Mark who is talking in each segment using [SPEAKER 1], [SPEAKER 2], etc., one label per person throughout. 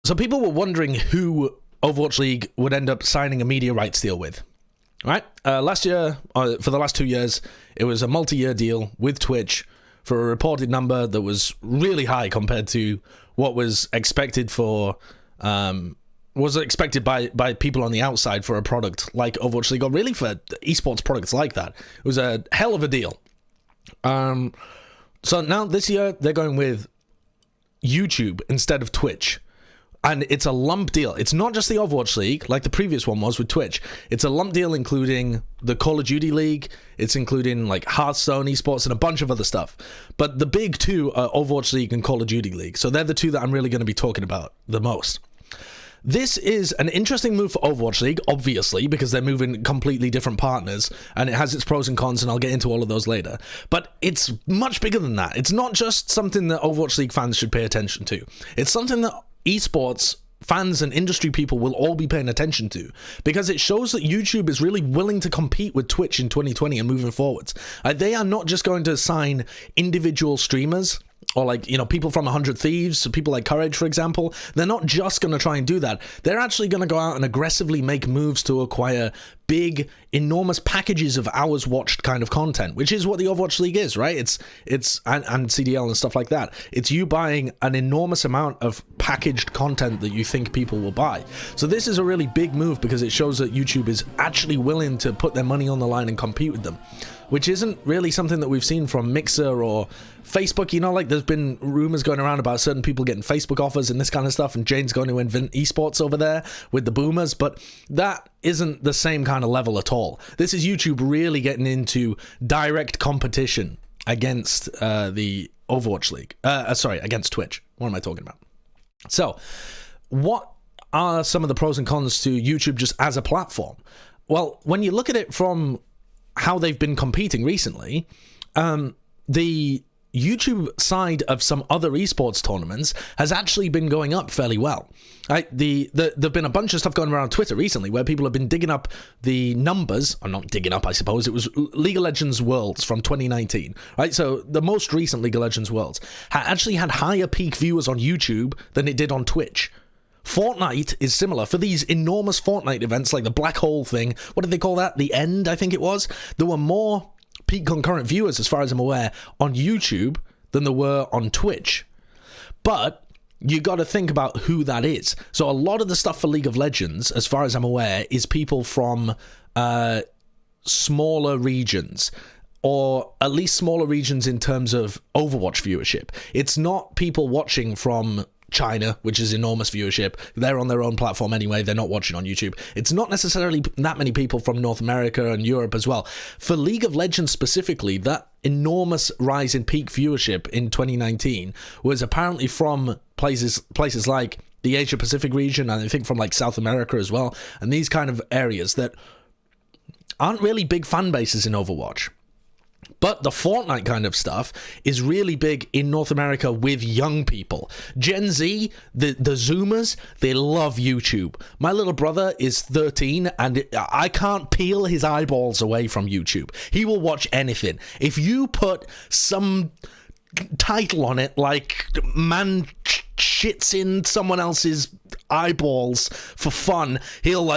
[SPEAKER 1] So people were wondering who Overwatch League would end up signing a media rights deal with, right? Last year, for the last 2 years, it was a multi-year deal with Twitch for a reported number that was really high compared to what was expected for, by people on the outside for a product like Overwatch League, or really for esports products like that. It was a hell of a deal. So now this year, they're going with YouTube instead of Twitch. And it's a lump deal. It's not just the Overwatch League, like the previous one was with Twitch. It's a lump deal including the Call of Duty League. It's including like Hearthstone esports and a bunch of other stuff. But the big two are Overwatch League and Call of Duty League. So they're the two that I'm really going to be talking about the most. This is an interesting move for Overwatch League, obviously, because they're moving completely different partners, and it has its pros and cons, and I'll get into all of those later. But it's much bigger than that. It's not just something that Overwatch League fans should pay attention to. It's something that esports fans and industry people will all be paying attention to, because it shows that YouTube is really willing to compete with Twitch in 2020 and moving forwards. They are not just going to sign individual streamers or like, you know, people from 100 Thieves, people like Courage, for example. They're not just going to try and do that. They're actually going to go out and aggressively make moves to acquire big, enormous packages of hours watched kind of content, which is what the Overwatch League is, right? It's and CDL and stuff like that. It's you buying an enormous amount of packaged content that you think people will buy. So this is a really big move because it shows that YouTube is actually willing to put their money on the line and compete with them, which isn't really something that we've seen from Mixer or Facebook. You know, like there's been rumors going around about certain people getting Facebook offers and this kind of stuff, and Jane's going to invent esports over there with the boomers, but that isn't the same kind of level at all. This is YouTube really getting into direct competition against the Overwatch League. Against Twitch. What am I talking about? So, what are some of the pros and cons to YouTube just as a platform? Well, when you look at it from how they've been competing recently, the YouTube side of some other esports tournaments has actually been going up fairly well. Right? There've been a bunch of stuff going around Twitter recently where people have been digging up the numbers, or not digging up, I suppose. It was League of Legends Worlds from 2019, right? So the most recent League of Legends Worlds actually had higher peak viewers on YouTube than it did on Twitch. Fortnite is similar. For these enormous Fortnite events, like the Black Hole thing, what did they call that? The End, I think it was. There were more peak concurrent viewers, as far as I'm aware, on YouTube than there were on Twitch. But you got to think about who that is. So a lot of the stuff for League of Legends, as far as I'm aware, is people from smaller regions, or at least smaller regions in terms of Overwatch viewership. It's not people watching from China, which is enormous viewership. They're on their own platform anyway. They're not watching on YouTube. It's not necessarily that many people from North America and Europe as well. For League of Legends specifically, that enormous rise in peak viewership in 2019 was apparently from places like the Asia Pacific region, and I think from like South America as well, and these kind of areas that aren't really big fan bases in Overwatch. But the Fortnite kind of stuff is really big in North America with young people. Gen Z, the Zoomers, they love YouTube. My little brother is 13, and I can't peel his eyeballs away from YouTube. He will watch anything. If you put some title on it, like man shits in someone else's eyeballs for fun, he'll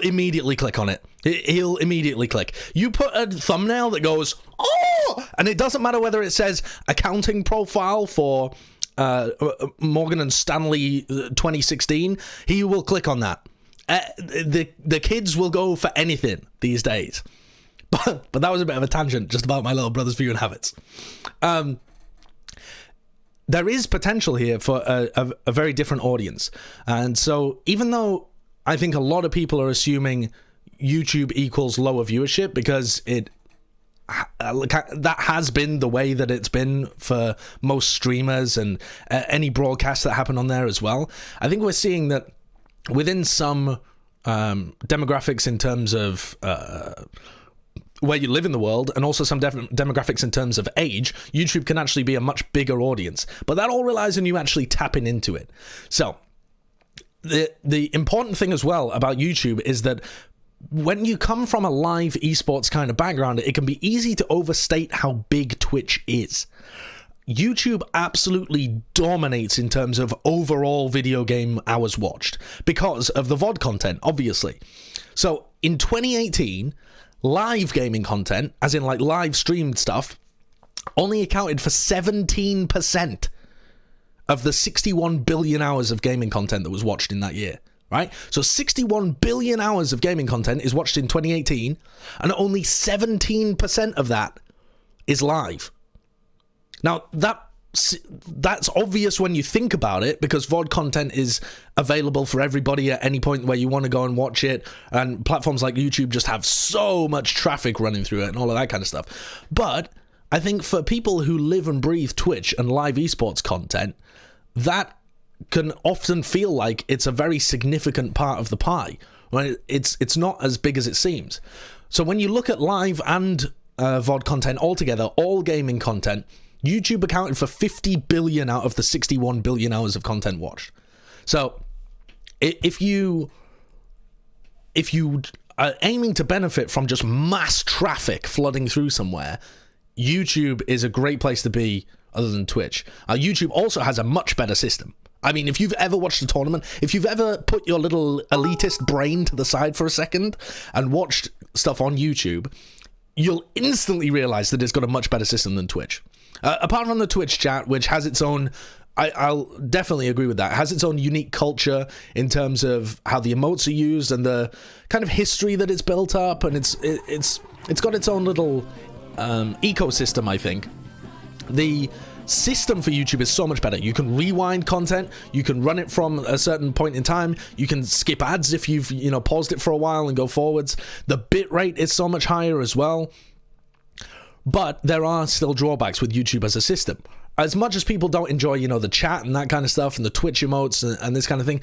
[SPEAKER 1] immediately click on it. He'll immediately click. You put a thumbnail that goes, oh, and it doesn't matter whether it says accounting profile for Morgan and Stanley 2016, he will click on that. The kids will go for anything these days. But that was a bit of a tangent just about my little brother's viewing habits. There is potential here for a very different audience. And so even though I think a lot of people are assuming YouTube equals lower viewership because that has been the way that it's been for most streamers and any broadcasts that happen on there as well, I think we're seeing that within some demographics in terms of where you live in the world, and also some demographics in terms of age, YouTube can actually be a much bigger audience. But that all relies on you actually tapping into it. So the important thing as well about YouTube is that when you come from a live esports kind of background, it can be easy to overstate how big Twitch is. YouTube absolutely dominates in terms of overall video game hours watched because of the VOD content, obviously. So in 2018, live gaming content, as in like live streamed stuff, only accounted for 17% of the 61 billion hours of gaming content that was watched in that year, right? So 61 billion hours of gaming content is watched in 2018, and only 17% of that is live. Now, that's obvious when you think about it, because VOD content is available for everybody at any point where you want to go and watch it, and platforms like YouTube just have so much traffic running through it and all of that kind of stuff. But I think for people who live and breathe Twitch and live esports content, that can often feel like it's a very significant part of the pie. Right? It's not as big as it seems. So when you look at live and VOD content altogether, all gaming content, YouTube accounted for 50 billion out of the 61 billion hours of content watched. So if you are aiming to benefit from just mass traffic flooding through somewhere, YouTube is a great place to be other than Twitch. YouTube also has a much better system. I mean, if you've ever watched a tournament, if you've ever put your little elitist brain to the side for a second and watched stuff on YouTube, you'll instantly realize that it's got a much better system than Twitch. Apart from the Twitch chat, which has its own, I'll definitely agree with that, has its own unique culture in terms of how the emotes are used and the kind of history that it's built up, and it's got its own little ecosystem, I think. The system for YouTube is so much better. You can rewind content, you can run it from a certain point in time, you can skip ads if you've paused it for a while and go forwards. The bitrate is so much higher as well. But there are still drawbacks with YouTube as a system. As much as people don't enjoy, the chat and that kind of stuff and the Twitch emotes and this kind of thing,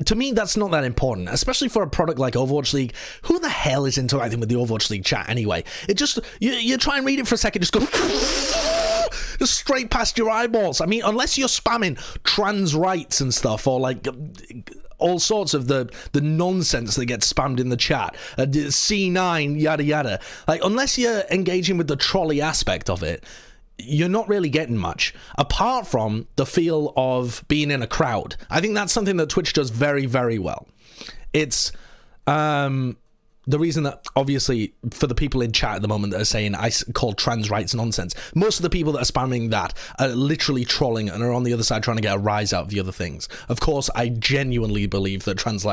[SPEAKER 1] to me, that's not that important, especially for a product like Overwatch League. Who the hell is interacting with the Overwatch League chat anyway? It just, you try and read it for a second, just go just straight past your eyeballs. I mean, unless you're spamming trans rights and stuff, or like all sorts of the nonsense that gets spammed in the chat, C9, yada yada. Like, unless you're engaging with the trolley aspect of it, you're not really getting much, apart from the feel of being in a crowd. I think that's something that Twitch does very, very well. It's the reason that, obviously, for the people in chat at the moment that are saying I call trans rights nonsense, most of the people that are spamming that are literally trolling and are on the other side trying to get a rise out of the other things. Of course, I genuinely believe that trans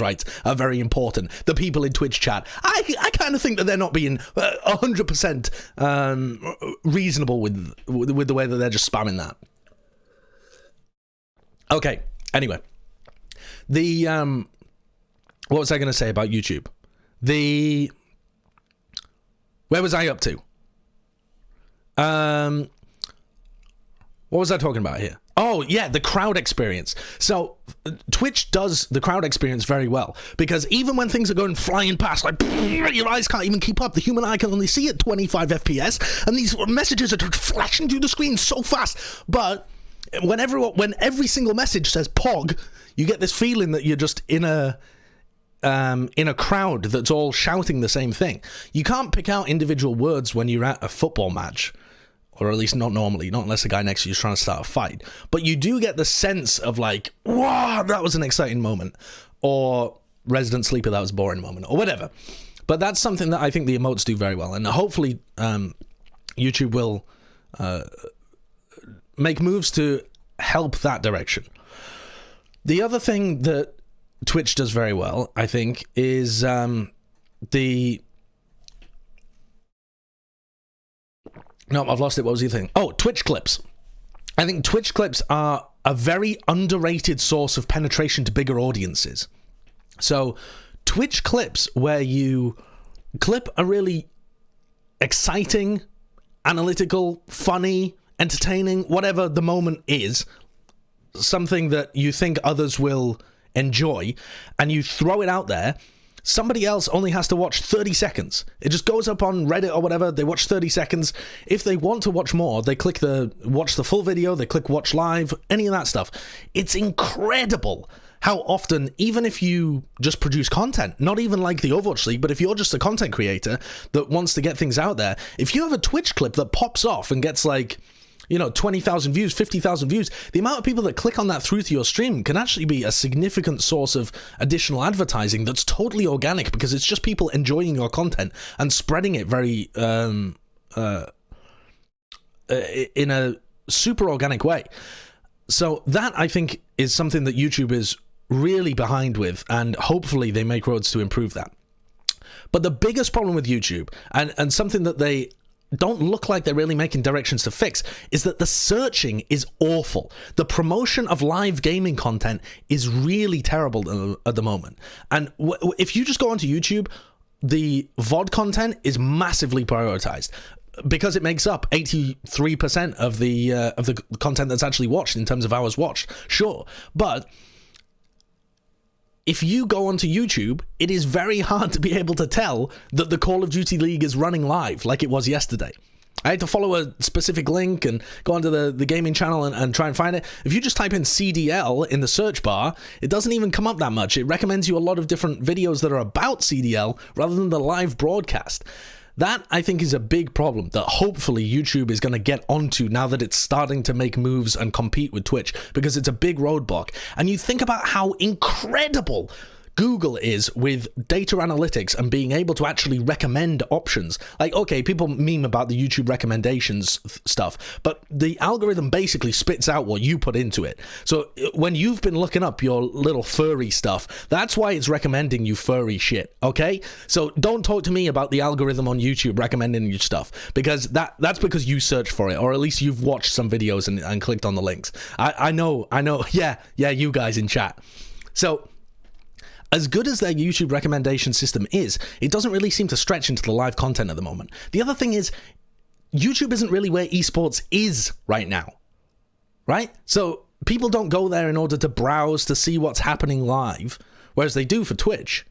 [SPEAKER 1] rights are very important. The people in Twitch chat, I kind of think that they're not being 100% reasonable with the way that they're just spamming that. Okay, anyway. What was I going to say about YouTube? Where was I up to? What was I talking about here? Oh, yeah, the crowd experience. So Twitch does the crowd experience very well, because even when things are going flying past, like your eyes can't even keep up, the human eye can only see at 25 FPS, and these messages are flashing through the screen so fast. But when every single message says POG, you get this feeling that you're just in a crowd that's all shouting the same thing. You can't pick out individual words when you're at a football match, or at least not normally, not unless the guy next to you is trying to start a fight. But you do get the sense of like, wow, that was an exciting moment, or Resident Sleeper, that was a boring moment, or whatever. But that's something that I think the emotes do very well, and hopefully YouTube will make moves to help that direction. The other thing that Twitch does very well, I think, is No, I've lost it. What was the thing? Oh, Twitch clips. I think Twitch clips are a very underrated source of penetration to bigger audiences. So, Twitch clips where you clip a really exciting, analytical, funny, entertaining, whatever the moment is, something that you think others will enjoy, and you throw it out there. Somebody else only has to watch 30 seconds. It just goes up on Reddit or whatever, they watch 30 seconds. If they want to watch more, they click watch the full video, they click watch live, any of that stuff. It's incredible how often, even if you just produce content, not even like the Overwatch League, but if you're just a content creator that wants to get things out there, if you have a Twitch clip that pops off and gets like 20,000 views, 50,000 views, the amount of people that click on that through to your stream can actually be a significant source of additional advertising that's totally organic, because it's just people enjoying your content and spreading it very in a super organic way. So that, I think, is something that YouTube is really behind with, and hopefully they make roads to improve that. But the biggest problem with YouTube, and something that they don't look like they're really making directions to fix, is that the searching is awful. The promotion of live gaming content is really terrible at the moment. And if you just go onto YouTube, the VOD content is massively prioritized, because it makes up 83% of the content that's actually watched in terms of hours watched. Sure, but if you go onto YouTube, it is very hard to be able to tell that the Call of Duty League is running live like it was yesterday. I had to follow a specific link and go onto the gaming channel and try and find it. If you just type in CDL in the search bar, it doesn't even come up that much. It recommends you a lot of different videos that are about CDL rather than the live broadcast. That, I think, is a big problem that hopefully YouTube is going to get onto now that it's starting to make moves and compete with Twitch, because it's a big roadblock. And you think about how incredible Google is with data analytics and being able to actually recommend options. Like, okay, people meme about the YouTube recommendations stuff, but the algorithm basically spits out what you put into it. So when you've been looking up your little furry stuff, that's why it's recommending you furry shit, okay? So don't talk to me about the algorithm on YouTube recommending you stuff, because that's because you searched for it, or at least you've watched some videos and clicked on the links. I know, yeah, you guys in chat. So as good as their YouTube recommendation system is, it doesn't really seem to stretch into the live content at the moment. The other thing is, YouTube isn't really where esports is right now, right? So people don't go there in order to browse to see what's happening live, whereas they do for Twitch.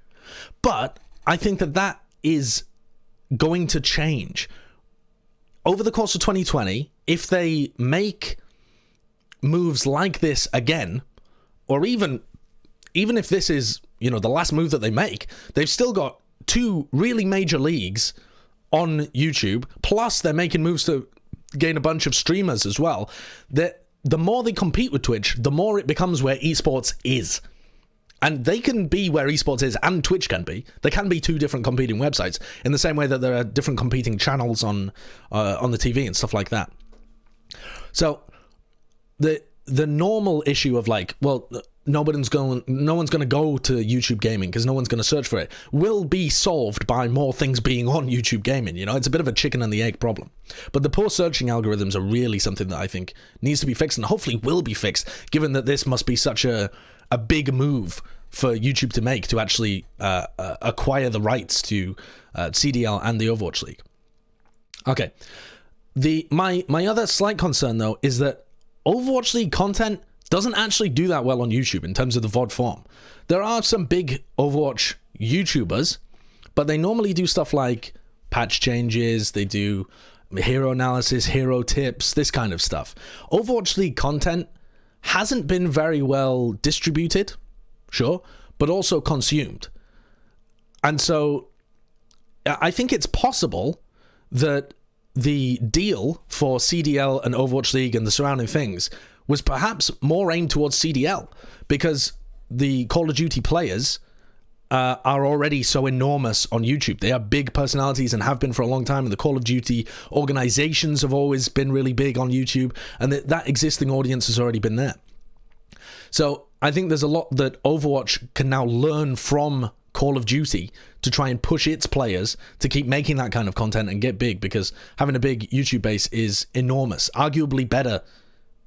[SPEAKER 1] But I think that is going to change. Over the course of 2020, if they make moves like this again, or even if this is, the last move that they make, they've still got 2 really major leagues on YouTube, plus they're making moves to gain a bunch of streamers as well. The more they compete with Twitch, the more it becomes where esports is. And they can be where esports is, and Twitch can be. They can be 2 different competing websites, in the same way that there are different competing channels on the TV and stuff like that. So the normal issue of like, well, no one's going to go to YouTube gaming because no one's going to search for it, will be solved by more things being on YouTube gaming. It's a bit of a chicken and the egg problem. But the poor searching algorithms are really something that I think needs to be fixed, and hopefully will be fixed, given that this must be such a big move for YouTube to make, to actually acquire the rights to CDL and the Overwatch League. Okay. My other slight concern, though, is that Overwatch League content doesn't actually do that well on YouTube in terms of the VOD form. There are some big Overwatch YouTubers, but they normally do stuff like patch changes, they do hero analysis, hero tips, this kind of stuff. Overwatch League content hasn't been very well distributed, sure, but also consumed. And so I think it's possible that the deal for CDL and Overwatch League and the surrounding things was perhaps more aimed towards CDL, because the Call of Duty players are already so enormous on YouTube. They are big personalities and have been for a long time, and the Call of Duty organizations have always been really big on YouTube, and that existing audience has already been there. So I think there's a lot that Overwatch can now learn from Call of Duty to try and push its players to keep making that kind of content and get big, because having a big YouTube base is enormous, arguably better.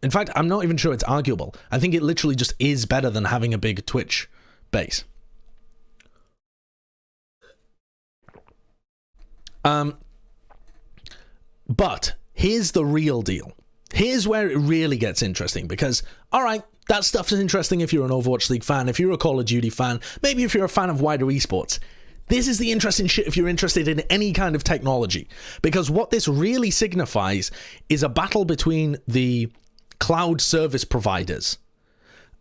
[SPEAKER 1] In fact, I'm not even sure it's arguable. I think it literally just is better than having a big Twitch base. But here's the real deal. Here's where it really gets interesting, because, all right, that stuff is interesting if you're an Overwatch League fan, if you're a Call of Duty fan, maybe if you're a fan of wider esports. This is the interesting shit if you're interested in any kind of technology, because what this really signifies is a battle between the cloud service providers.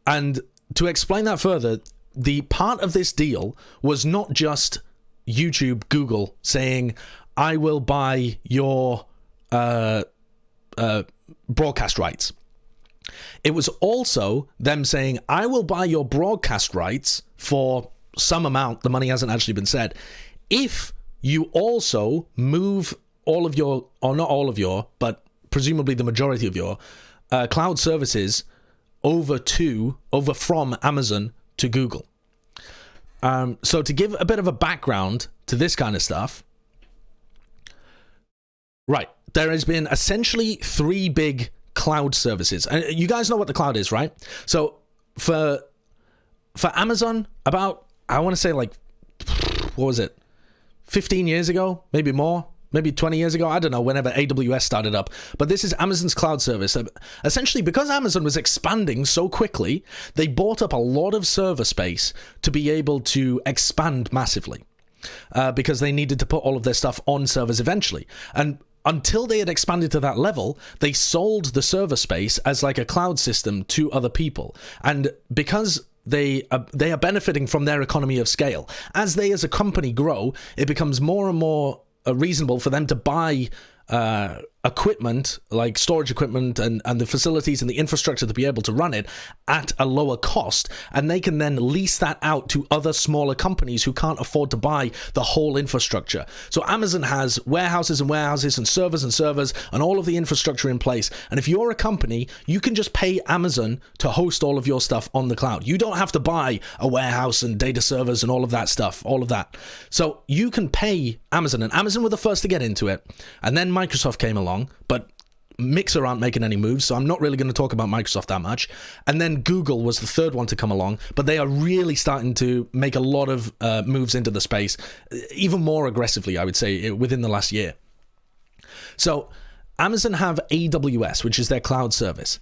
[SPEAKER 1] And to explain that further, the part of this deal was not just YouTube, Google saying, I will buy your broadcast rights. It was also them saying, I will buy your broadcast rights for some amount, the money hasn't actually been said, if you also move all of your, or not all of your, but presumably the majority of your cloud services over from Amazon to Google. So to give a bit of a background to this kind of stuff, right, there has been essentially 3 big cloud services. And you guys know what the cloud is, right? So for Amazon, about, I want to say like, what was it? 15 years ago, maybe more, maybe 20 years ago, I don't know, whenever AWS started up. But this is Amazon's cloud service. Essentially, because Amazon was expanding so quickly, they bought up a lot of server space to be able to expand massively, because they needed to put all of their stuff on servers eventually. And until they had expanded to that level, they sold the server space as like a cloud system to other people. And because they are benefiting from their economy of scale, as they as a company grow, it becomes more and more reasonable for them to buy equipment, like storage equipment and the facilities and the infrastructure to be able to run it at a lower cost, and they can then lease that out to other smaller companies who can't afford to buy the whole infrastructure. So Amazon has warehouses and servers and all of the infrastructure in place, and if you're a company, you can just pay Amazon to host all of your stuff on the cloud. You don't have to buy a warehouse and data servers and all of that stuff, all of that. So you can pay Amazon, and Amazon were the first to get into it, and then Microsoft came along, but Mixer aren't making any moves, so I'm not really going to talk about Microsoft that much. And then Google was the third one to come along, but they are really starting to make a lot of moves into the space, even more aggressively, I would say, within the last year. So Amazon have AWS, which is their cloud service.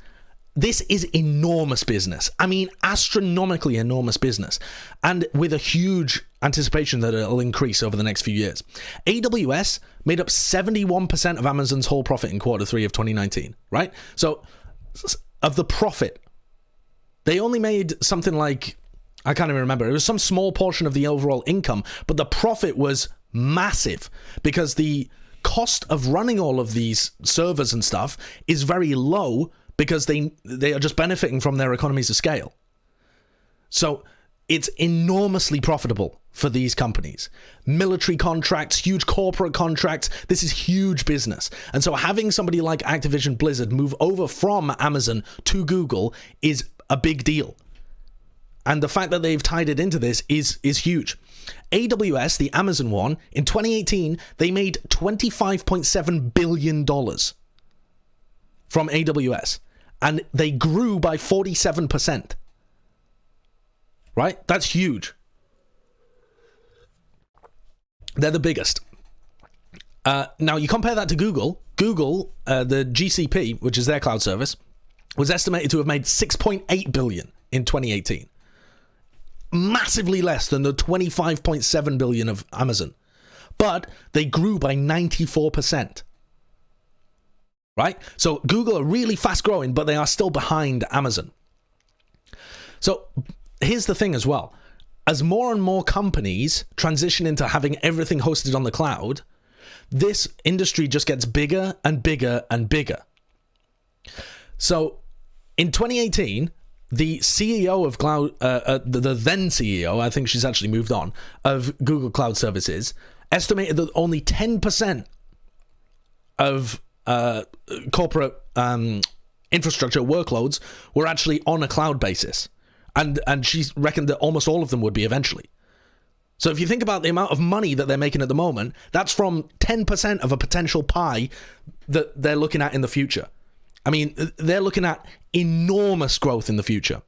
[SPEAKER 1] This is enormous business. I mean, astronomically enormous business, and with a huge anticipation that it'll increase over the next few years. AWS made up 71% of Amazon's whole profit in Q3 of 2019, right? So of the profit, they only made something like, I can't even remember, it was some small portion of the overall income, but the profit was massive because the cost of running all of these servers and stuff is very low, because they are just benefiting from their economies of scale. So it's enormously profitable for these companies. Military contracts, huge corporate contracts, this is huge business. And so having somebody like Activision Blizzard move over from Amazon to Google is a big deal. And the fact that they've tied it into this is huge. AWS, the Amazon one, in 2018, they made $25.7 billion from AWS. And they grew by 47%. Right? That's huge. They're the biggest. Now, you compare that to Google. Google, the GCP, which is their cloud service, was estimated to have made $6.8 billion in 2018. Massively less than the $25.7 billion of Amazon. But they grew by 94%. Right? So Google are really fast growing, but they are still behind Amazon. So here's the thing as well. As more and more companies transition into having everything hosted on the cloud, this industry just gets bigger and bigger and bigger. So in 2018, the CEO of cloud, the then CEO, I think she's actually moved on, of Google Cloud Services, estimated that only 10% of corporate infrastructure workloads were actually on a cloud basis, and she reckoned that almost all of them would be eventually. So if you think about the amount of money that they're making at the moment, that's from 10% of a potential pie that they're looking at in the future. I mean, they're looking at enormous growth in the future.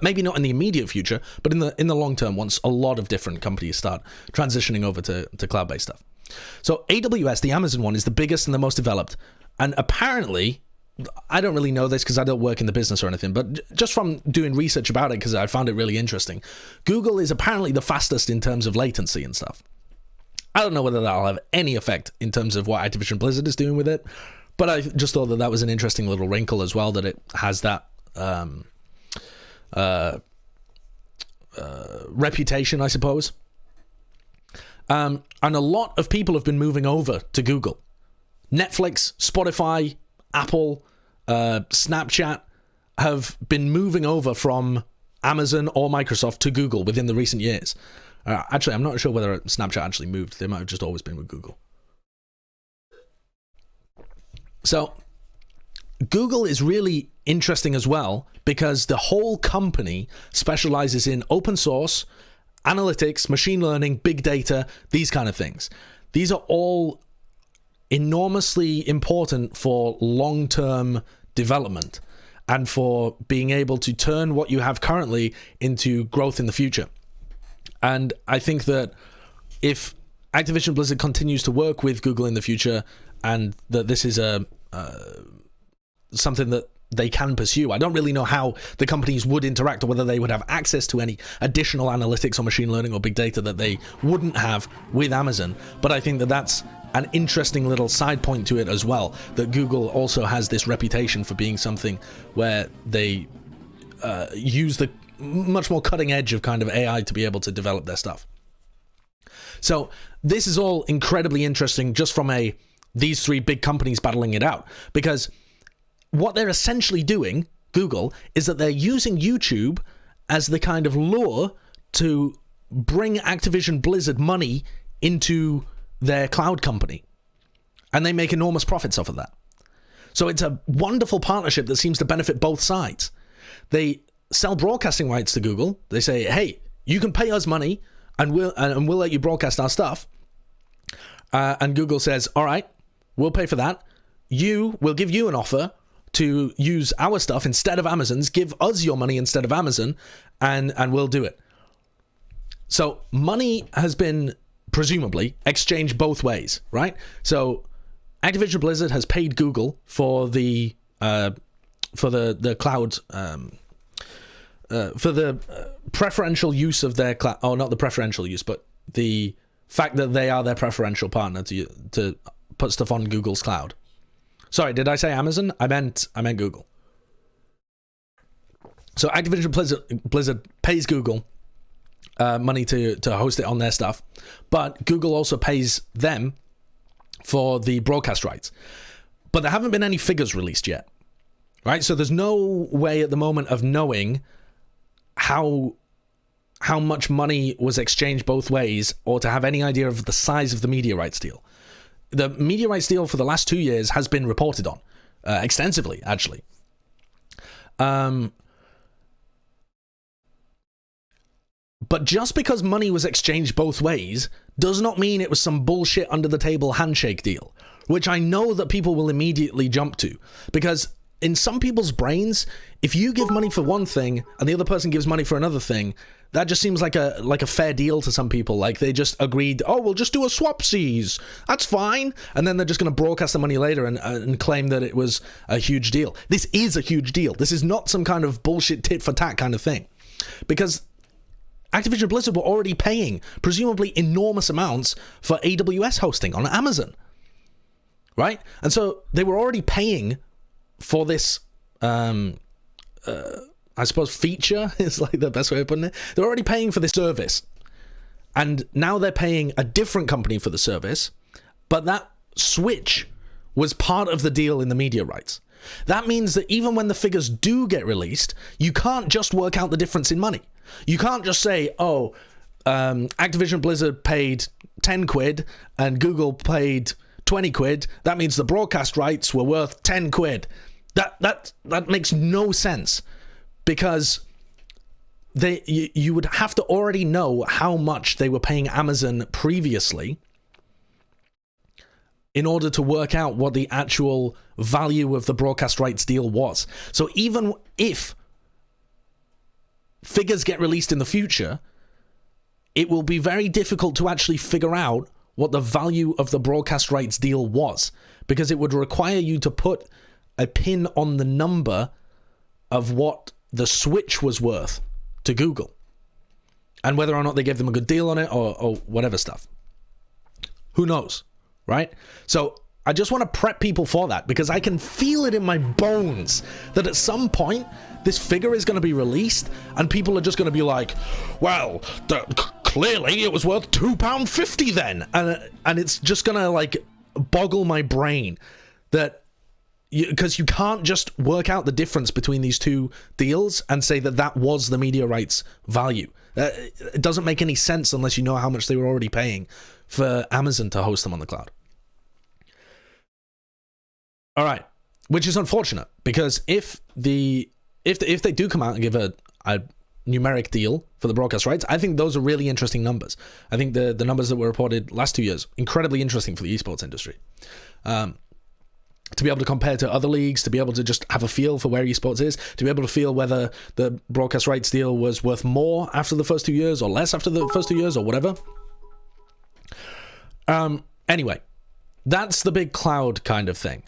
[SPEAKER 1] Maybe not in the immediate future, but in the long term, once a lot of different companies start transitioning over to cloud-based stuff. So AWS, the Amazon one, is the biggest and the most developed. And apparently, I don't really know this because I don't work in the business or anything, but just from doing research about it, because I found it really interesting, Google is apparently the fastest in terms of latency and stuff. I don't know whether that'll have any effect in terms of what Activision Blizzard is doing with it, but I just thought that was an interesting little wrinkle as well, that it has that reputation, I suppose. And a lot of people have been moving over to Google. Netflix, Spotify, Apple, Snapchat have been moving over from Amazon or Microsoft to Google within the recent years. Actually, I'm not sure whether Snapchat actually moved. They might have just always been with Google. So Google is really interesting as well because the whole company specializes in open source, analytics, machine learning, big data, these kind of things. These are all enormously important for long-term development and for being able to turn what you have currently into growth in the future. And I think that if Activision Blizzard continues to work with Google in the future, and that this is something that they can pursue, I don't really know how the companies would interact or whether they would have access to any additional analytics or machine learning or big data that they wouldn't have with Amazon. But I think that that's an interesting little side point to it as well, that Google also has this reputation for being something where they use the much more cutting edge of kind of AI to be able to develop their stuff. So this is all incredibly interesting just from these three big companies battling it out, because what they're essentially doing, Google, is that they're using YouTube as the kind of lure to bring Activision Blizzard money into their cloud company, and they make enormous profits off of that. So it's a wonderful partnership that seems to benefit both sides. They sell broadcasting rights to Google. They say, hey, you can pay us money and we'll let you broadcast our stuff. And Google says, all right, we'll pay for that. We'll give you an offer to use our stuff instead of Amazon's. Give us your money instead of Amazon, and we'll do it. So money has been presumably exchanged both ways, right? So Activision Blizzard has paid Google for the cloud, for the preferential use of their cloud, or not the preferential use, but the fact that they are their preferential partner to put stuff on Google's cloud. Sorry, did I say Amazon? I meant Google. So Activision Blizzard pays Google money to host it on their stuff, but Google also pays them for the broadcast rights. But there haven't been any figures released yet, right? So there's no way at the moment of knowing how much money was exchanged both ways, or to have any idea of the size of the media rights deal. The media rights deal for the last 2 years has been reported on extensively, actually. But just because money was exchanged both ways does not mean it was some bullshit under the table handshake deal, which I know that people will immediately jump to, because in some people's brains, if you give money for one thing and the other person gives money for another thing, that just seems like a fair deal to some people. Like they just agreed, oh, we'll just do a swapsies. That's fine. And then they're just going to broadcast the money later and claim that it was a huge deal. This is a huge deal. This is not some kind of bullshit tit for tat kind of thing. Because Activision Blizzard were already paying presumably enormous amounts for AWS hosting on Amazon. Right? And so they were already paying for this, I suppose feature is like the best way of putting it. They're already paying for this service. And now they're paying a different company for the service, but that switch was part of the deal in the media rights. That means that even when the figures do get released, you can't just work out the difference in money. You can't just say, oh, Activision Blizzard paid 10 quid and Google paid 20 quid. That means the broadcast rights were worth 10 quid. That makes no sense, because you would have to already know how much they were paying Amazon previously in order to work out what the actual value of the broadcast rights deal was. So even if figures get released in the future, it will be very difficult to actually figure out what the value of the broadcast rights deal was, because it would require you to put a pin on the number of what the switch was worth to Google, and whether or not they gave them a good deal on it or whatever stuff. Who knows, right? So I just want to prep people for that, because I can feel it in my bones that at some point this figure is going to be released and people are just going to be like, well, clearly it was worth £2.50 then. And it's just going to like boggle my brain that because you can't just work out the difference between these two deals and say that that was the media rights value. It doesn't make any sense unless you know how much they were already paying for Amazon to host them on the cloud. All right, which is unfortunate, because if they do come out and give a numeric deal for the broadcast rights, I think those are really interesting numbers. I think the numbers that were reported last 2 years, incredibly interesting for the esports industry. To be able to compare to other leagues, to be able to just have a feel for where esports is, to be able to feel whether the broadcast rights deal was worth more after the first 2 years or less after the first 2 years or whatever. Anyway, that's the big cloud kind of thing.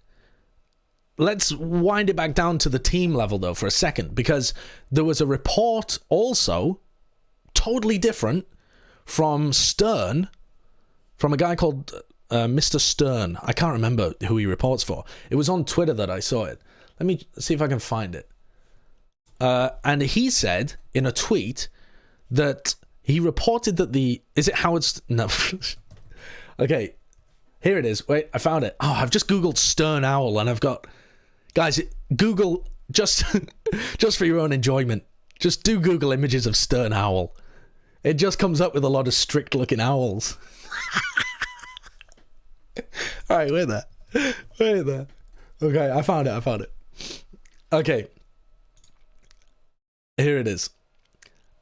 [SPEAKER 1] Let's wind it back down to the team level, though, for a second, because there was a report also, totally different, from Stern, from a guy called Mr. Stern. I can't remember who he reports for. It was on Twitter that I saw it. Let me see if I can find it. And he said in a tweet that he reported that is it Howard's... No. Okay, here it is. Wait, I found it. Oh, I've just Googled Stern Owl, and I've got... Guys, Google, just for your own enjoyment, just do Google images of Stern Owl. It just comes up with a lot of strict-looking owls. All right, wait there. Okay, I found it. Okay. Here it is.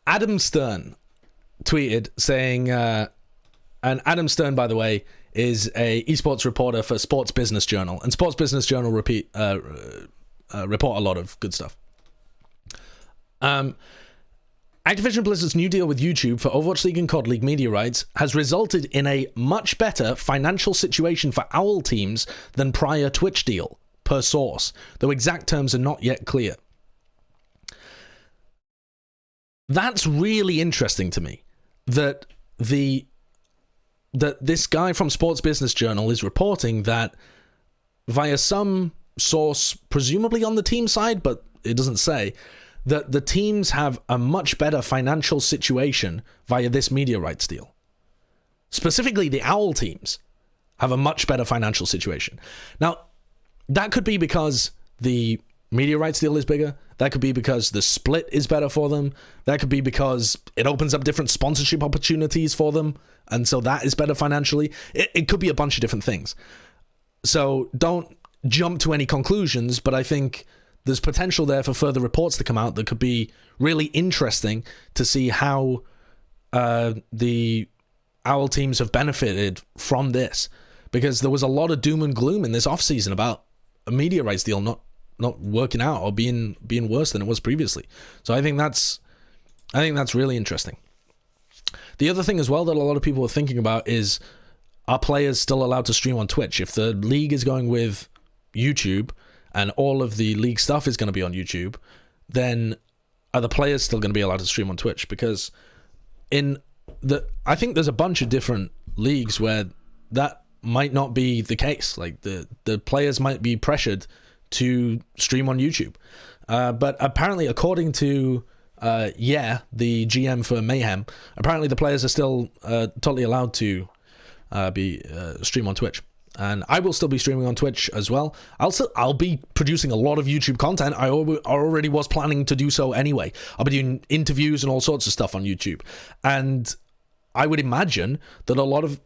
[SPEAKER 1] Adam Stern tweeted saying, and Adam Stern, by the way, is a esports reporter for Sports Business Journal, and Sports Business Journal report a lot of good stuff. Activision Blizzard's new deal with YouTube for Overwatch League and COD League media rights has resulted in a much better financial situation for OWL teams than prior Twitch deal, per source, though exact terms are not yet clear. That's really interesting to me, that this guy from Sports Business Journal is reporting that via some source, presumably on the team side, but it doesn't say, that the teams have a much better financial situation via this media rights deal. Specifically, the OWL teams have a much better financial situation. Now, that could be because the media rights deal is bigger. That could be because the split is better for them. That could be because it opens up different sponsorship opportunities for them, and so that is better financially. It could be a bunch of different things. So don't jump to any conclusions, but I think there's potential there for further reports to come out that could be really interesting to see how the OWL teams have benefited from this, because there was a lot of doom and gloom in this offseason about a media rights deal not working out or being worse than it was previously. So I think that's really interesting. The other thing as well that a lot of people are thinking about is, are players still allowed to stream on Twitch? If the league is going with YouTube and all of the league stuff is going to be on YouTube, then are the players still going to be allowed to stream on Twitch? Because I think there's a bunch of different leagues where that might not be the case. Like the players might be pressured to stream on YouTube. But apparently, according to the GM for Mayhem, apparently the players are still totally allowed to stream on Twitch. And I will still be streaming on Twitch as well. I'll be producing a lot of YouTube content. I already was planning to do so anyway. I'll be doing interviews and all sorts of stuff on YouTube. And I would imagine that a lot of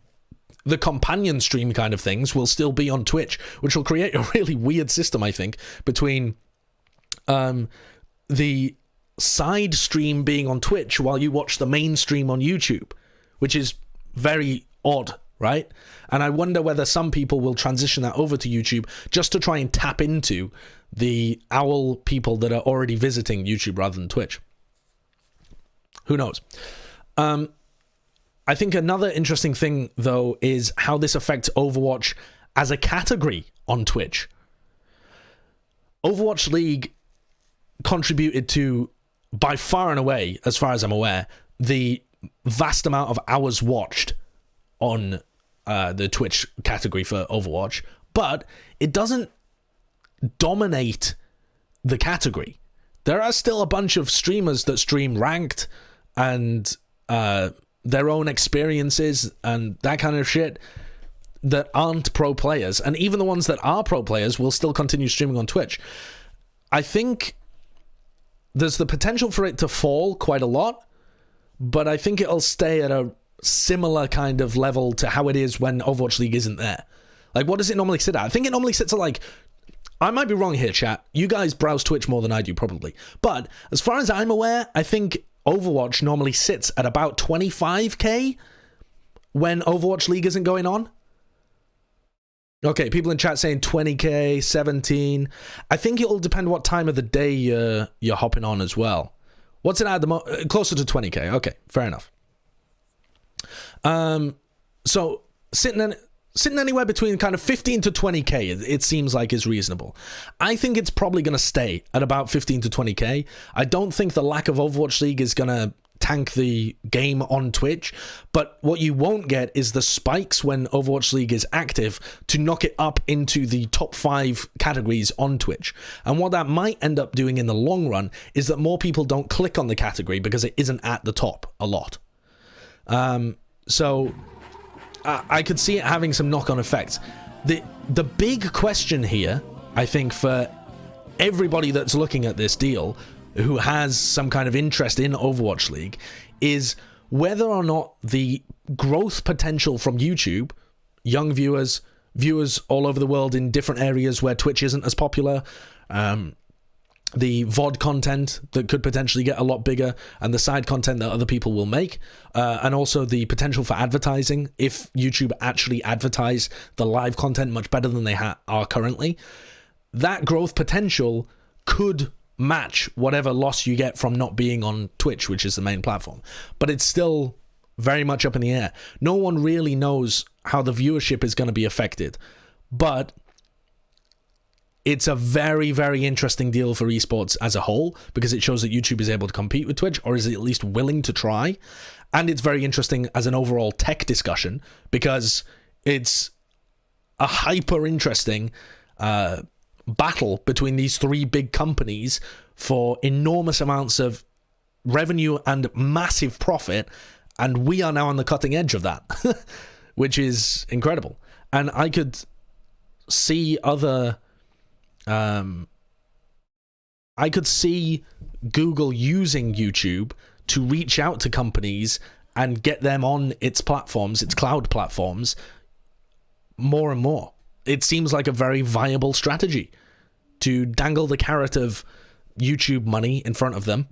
[SPEAKER 1] the companion stream kind of things will still be on Twitch, which will create a really weird system, I think, between the side stream being on Twitch while you watch the main stream on YouTube, which is very odd, right? And I wonder whether some people will transition that over to YouTube just to try and tap into the OWL people that are already visiting YouTube rather than Twitch. Who knows? I think another interesting thing, though, is how this affects Overwatch as a category on Twitch. Overwatch League contributed to, by far and away, as far as I'm aware, the vast amount of hours watched on the Twitch category for Overwatch, but it doesn't dominate the category. There are still a bunch of streamers that stream ranked and their own experiences and that kind of shit. that aren't pro players, and even the ones that are pro players will still continue streaming on Twitch. I think there's the potential for it to fall quite a lot, but I think it'll stay at a similar kind of level to how it is when Overwatch League isn't there. Like, what does it normally sit at? I think it normally sits at, like, I might be wrong here, chat. You guys browse Twitch more than I do, probably. But as far as I'm aware, I think Overwatch normally sits at about 25k when Overwatch League isn't going on. Okay, people in chat saying 20k, 17. I think it'll depend what time of the day you're hopping on as well. What's it at the closer to 20k? Okay, fair enough. So sitting anywhere between kind of 15 to 20k, it seems like is reasonable. I think it's probably going to stay at about 15 to 20k. I don't think the lack of Overwatch League is going to tank the game on Twitch, but what you won't get is the spikes when Overwatch League is active to knock it up into the top 5 categories on Twitch. And what that might end up doing in the long run is that more people don't click on the category because it isn't at the top a lot. So I could see it having some knock-on effects. The big question here, I think, for everybody that's looking at this deal who has some kind of interest in Overwatch League is whether or not the growth potential from YouTube, young viewers all over the world in different areas where Twitch isn't as popular, the VOD content that could potentially get a lot bigger, and the side content that other people will make, and also the potential for advertising if YouTube actually advertise the live content much better than they are currently. That growth potential could match whatever loss you get from not being on Twitch, which is the main platform. But it's still very much up in the air. No one really knows how the viewership is going to be affected. But it's a very, very interesting deal for esports as a whole, because it shows that YouTube is able to compete with Twitch, or is at least willing to try. And it's very interesting as an overall tech discussion, because it's a hyper interesting battle between these 3 big companies for enormous amounts of revenue and massive profit, and we are now on the cutting edge of that, which is incredible. And I could see other I could see Google using YouTube to reach out to companies and get them on its platforms, its cloud platforms, more and more. It seems like a very viable strategy to dangle the carrot of YouTube money in front of them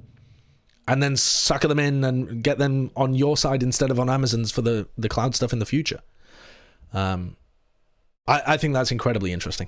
[SPEAKER 1] and then sucker them in and get them on your side instead of on Amazon's for the cloud stuff in the future. I think that's incredibly interesting.